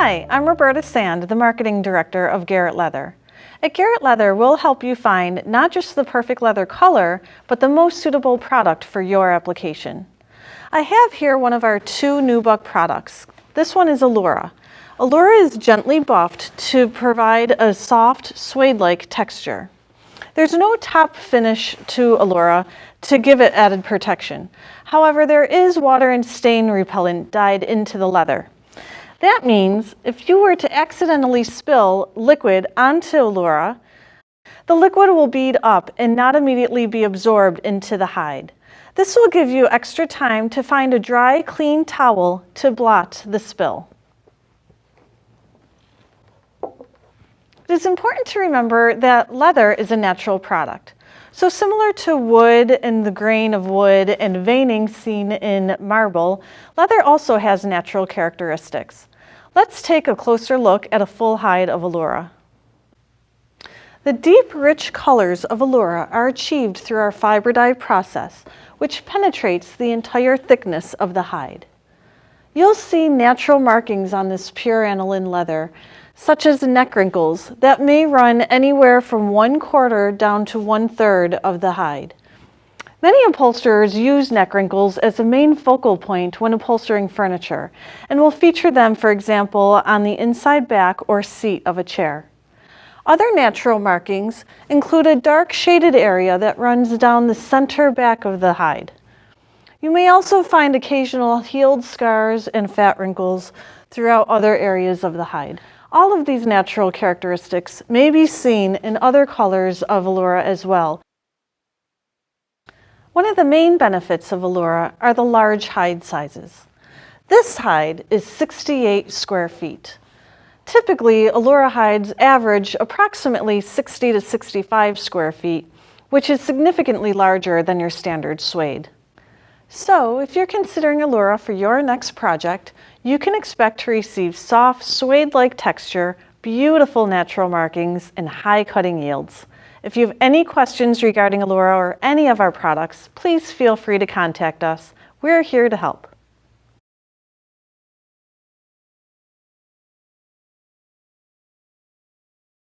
Hi, I'm Roberta Sand, the Marketing Director of Garrett Leather. At Garrett Leather, we'll help you find not just the perfect leather color, but the most suitable product for your application. I have here one of our two Nubuck products. This one is Allura. Allura is gently buffed to provide a soft, suede-like texture. There's no top finish to Allura to give it added protection. However, there is water and stain repellent dyed into the leather. That means if you were to accidentally spill liquid onto Allura, the liquid will bead up and not immediately be absorbed into the hide. This will give you extra time to find a dry, clean towel to blot the spill. It is important to remember that leather is a natural product. So similar to wood and the grain of wood and veining seen in marble, leather also has natural characteristics. Let's take a closer look at a full hide of Allura. The deep, rich colors of Allura are achieved through our fiber dye process, which penetrates the entire thickness of the hide. You'll see natural markings on this pure aniline leather, such as neck wrinkles that may run anywhere from 1/4 down to 1/3 of the hide. Many upholsterers use neck wrinkles as a main focal point when upholstering furniture, and will feature them, for example, on the inside back or seat of a chair. Other natural markings include a dark shaded area that runs down the center back of the hide. You may also find occasional healed scars and fat wrinkles throughout other areas of the hide. All of these natural characteristics may be seen in other colors of Allura as well. One of the main benefits of Allura are the large hide sizes. This hide is 68 square feet. Typically, Allura hides average approximately 60 to 65 square feet, which is significantly larger than your standard suede. So, if you're considering Allura for your next project, you can expect to receive soft, suede-like texture, beautiful natural markings, and high cutting yields. If you have any questions regarding Allura or any of our products, please feel free to contact us. We're here to help.